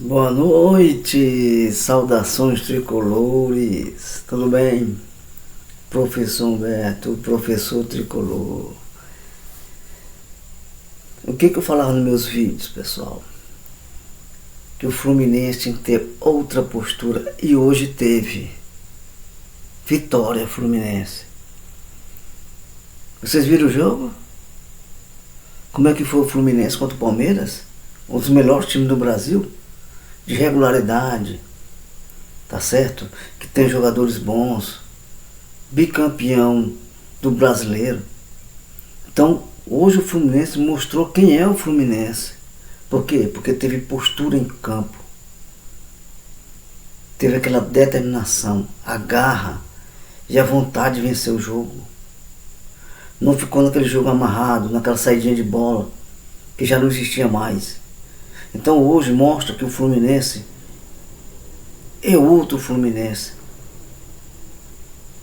Boa noite, saudações tricolores, tudo bem? Professor Humberto, professor tricolor. O que eu falava nos meus vídeos, pessoal? Que o Fluminense tinha que ter outra postura e hoje teve. Vitória Fluminense. Vocês viram o jogo? Como é que foi o Fluminense contra o Palmeiras? Um dos melhores times do Brasil? De regularidade, tá certo? Que tem jogadores bons, bicampeão do brasileiro. Então, hoje o Fluminense mostrou quem é o Fluminense. Por quê? Porque teve postura em campo. Teve aquela determinação, a garra e a vontade de vencer o jogo. Não ficou naquele jogo amarrado, naquela saidinha de bola, que já não existia mais. Então hoje mostra que o Fluminense é outro Fluminense.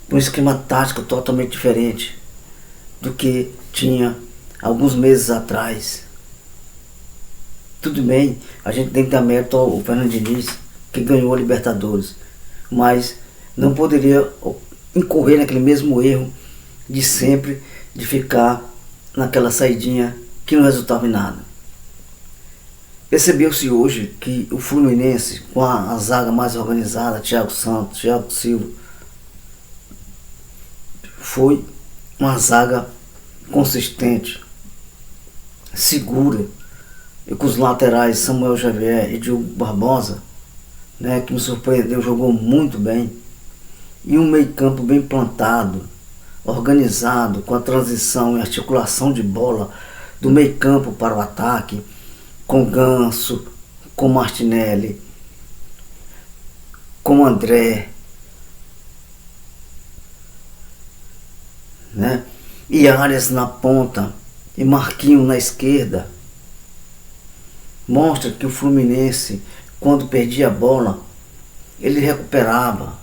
Um esquema tático totalmente diferente do que tinha alguns meses atrás. Tudo bem, a gente tem que dar mérito ao Fernando Diniz, que ganhou a Libertadores. Mas não poderia incorrer naquele mesmo erro de sempre, de ficar naquela saidinha que não resultava em nada. Percebeu-se hoje que o Fluminense, com a zaga mais organizada, Thiago Santos, Thiago Silva, foi uma zaga consistente, segura, e com os laterais Samuel Xavier e Diogo Barbosa, né, que me surpreendeu, jogou muito bem, e um meio-campo bem plantado, organizado, com a transição e articulação de bola do meio-campo para o ataque, com Ganso, com Martinelli, com André, né? E Arias na ponta e Marquinhos na esquerda. Mostra que o Fluminense, quando perdia a bola, ele recuperava.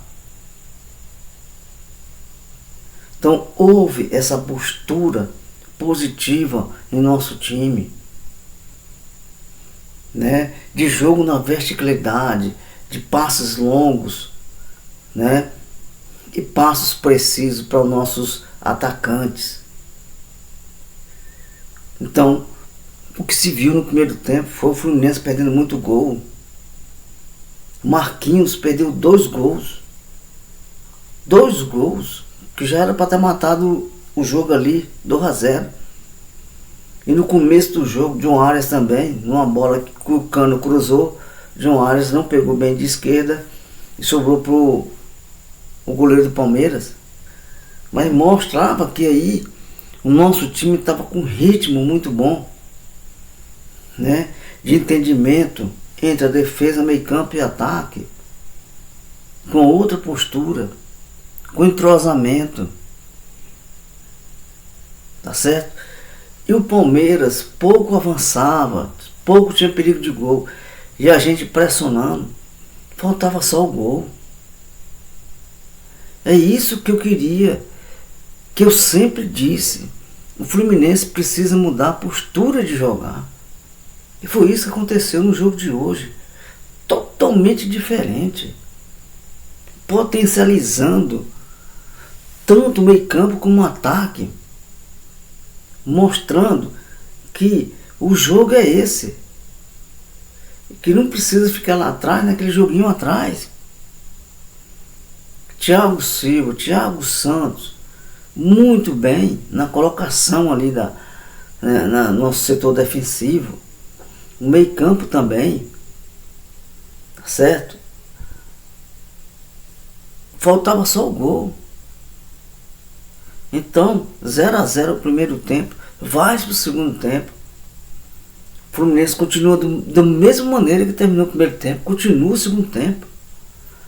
Então houve essa postura positiva em nosso time, né? De jogo na verticalidade, de passes longos, né? E passos precisos para os nossos atacantes. Então, o que se viu no primeiro tempo foi o Fluminense perdendo muito gol. Marquinhos perdeu 2 gols. 2 gols, que já era para ter matado o jogo ali, 2-0. E no começo do jogo, John Arias também, numa bola que o Cano cruzou, John Arias não pegou bem de esquerda e sobrou pro o goleiro do Palmeiras. Mas mostrava que aí o nosso time estava com um ritmo muito bom, né? De entendimento entre a defesa, meio campo e ataque, com outra postura, com entrosamento, tá certo? E o Palmeiras pouco avançava, pouco tinha perigo de gol. E a gente pressionando. Faltava só o gol. É isso que eu queria, que eu sempre disse. O Fluminense precisa mudar a postura de jogar. E foi isso que aconteceu no jogo de hoje. Totalmente diferente. Potencializando tanto o meio campo como o ataque. Mostrando que o jogo é esse, que não precisa ficar lá atrás, naquele joguinho atrás. Thiago Silva, Thiago Santos, muito bem na colocação ali no nosso setor defensivo, o meio campo também, tá certo? Faltava só o gol. Então, 0-0 o primeiro tempo, vai para o segundo tempo. O Fluminense continua da mesma maneira que terminou o primeiro tempo, continua o segundo tempo,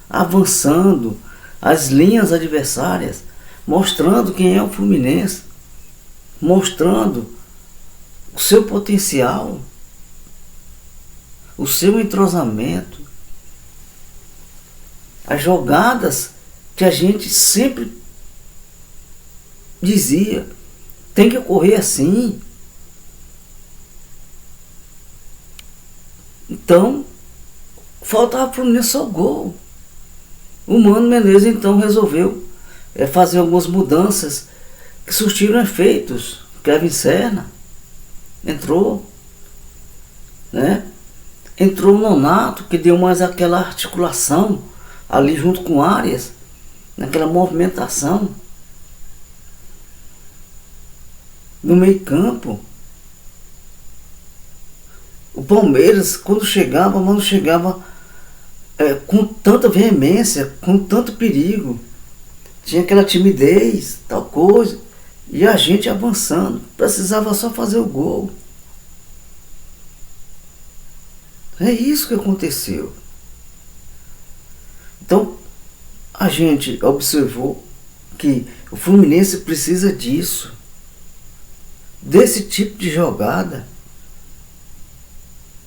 avançando as linhas adversárias, mostrando quem é o Fluminense, mostrando o seu potencial, o seu entrosamento, as jogadas que a gente sempre dizia, tem que ocorrer assim. Então, faltava pro Fluminense só o gol. O Mano Menezes então resolveu fazer algumas mudanças que surtiram efeitos. Kevin Serna entrou, né? Entrou o Nonato, que deu mais aquela articulação ali junto com Arias, naquela movimentação no meio campo. O Palmeiras, quando chegava, mas não chegava com tanta veemência, com tanto perigo. Tinha aquela timidez, tal coisa. E a gente avançando. Precisava só fazer o gol. É isso que aconteceu. Então, a gente observou que o Fluminense precisa disso. Desse tipo de jogada.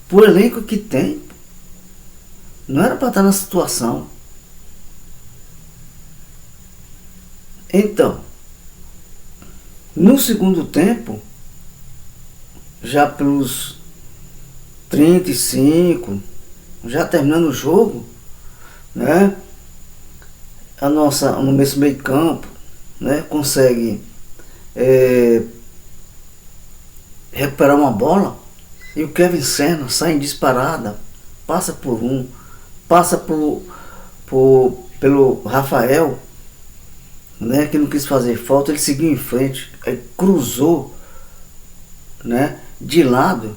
Por elenco que tem. Não era para estar na situação. Então, no segundo tempo, já pelos 35, já terminando o jogo, né? No nosso meio campo, né? Consegue recuperar uma bola e o Kevin Serna sai em disparada, passa por um, passa pelo Rafael, né, que não quis fazer falta, ele seguiu em frente, aí cruzou, né, de lado,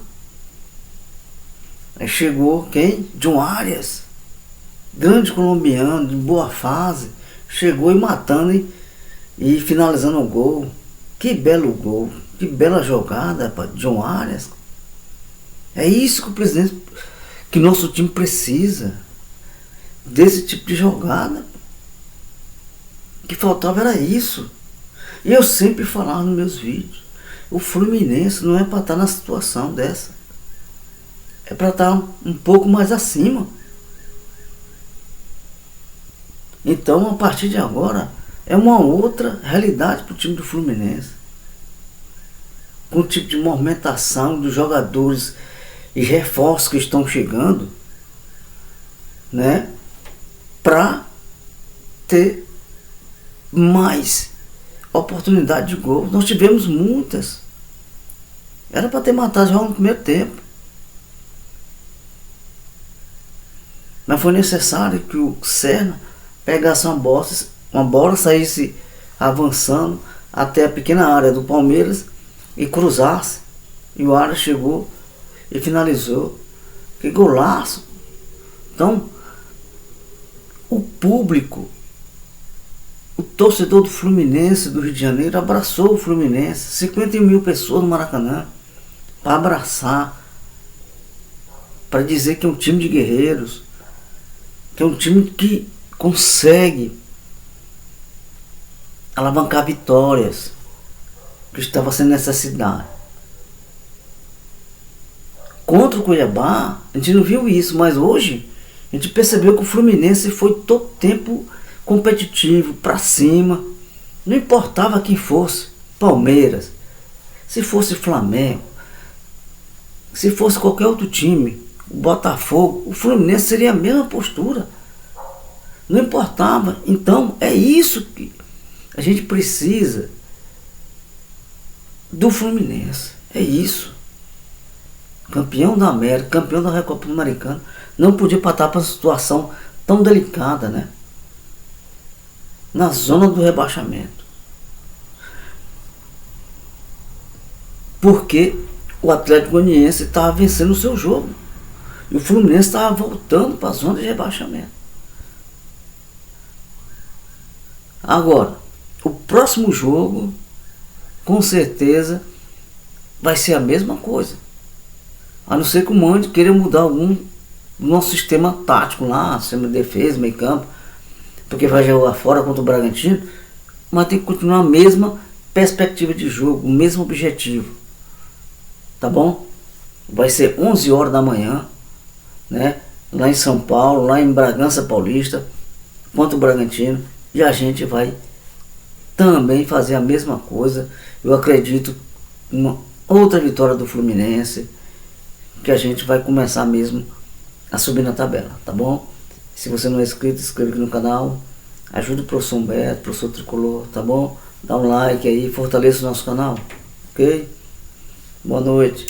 aí chegou quem? John Arias, grande colombiano, de boa fase, chegou e matando e finalizando o gol. Que belo gol, que bela jogada para John Arias. É isso que o presidente, que nosso time precisa, desse tipo de jogada. O que faltava era isso. E eu sempre falava nos meus vídeos, o Fluminense não é para estar na situação dessa, é para estar um pouco mais acima. Então, a partir de agora, é uma outra realidade para o time do Fluminense, com o tipo de movimentação dos jogadores e reforços que estão chegando, né, para ter mais oportunidade de gol. Nós tivemos muitas. Era para ter matado já no primeiro tempo. Mas foi necessário que o Serna pegasse uma bola, saísse avançando até a pequena área do Palmeiras e cruzasse. E o Arias chegou e finalizou. Que golaço! Então, o público, o torcedor do Fluminense do Rio de Janeiro abraçou o Fluminense. 51 mil pessoas no Maracanã para abraçar, para dizer que é um time de guerreiros, que é um time que consegue alavancar vitórias, que estava sem necessidade. Contra o Cuiabá, a gente não viu isso, mas hoje a gente percebeu que o Fluminense foi todo tempo competitivo, para cima. Não importava quem fosse, Palmeiras, se fosse Flamengo, se fosse qualquer outro time, o Botafogo, o Fluminense seria a mesma postura. Não importava. Então é isso que a gente precisa do Fluminense. É isso. Campeão da América, campeão da Recopa Sul-Americana, não podia passar para uma situação tão delicada, né? Na zona do rebaixamento. Porque o Atlético Goianiense estava vencendo o seu jogo. E o Fluminense estava voltando para a zona de rebaixamento. Agora, o próximo jogo, com certeza, vai ser a mesma coisa. A não ser que o Mande queira mudar algum do nosso sistema tático lá, sistema de defesa, meio campo, porque vai jogar fora contra o Bragantino, mas tem que continuar a mesma perspectiva de jogo, o mesmo objetivo. Tá bom? Vai ser 11 horas da manhã, né? Lá em São Paulo, lá em Bragança Paulista, contra o Bragantino, e a gente vai também fazer a mesma coisa. Eu acredito uma outra vitória do Fluminense, que a gente vai começar mesmo a subir na tabela, tá bom? Se você não é inscrito, inscreva aqui no canal. Ajude o professor Humberto, professor Tricolor, tá bom? Dá um like aí, fortaleça o nosso canal, ok? Boa noite.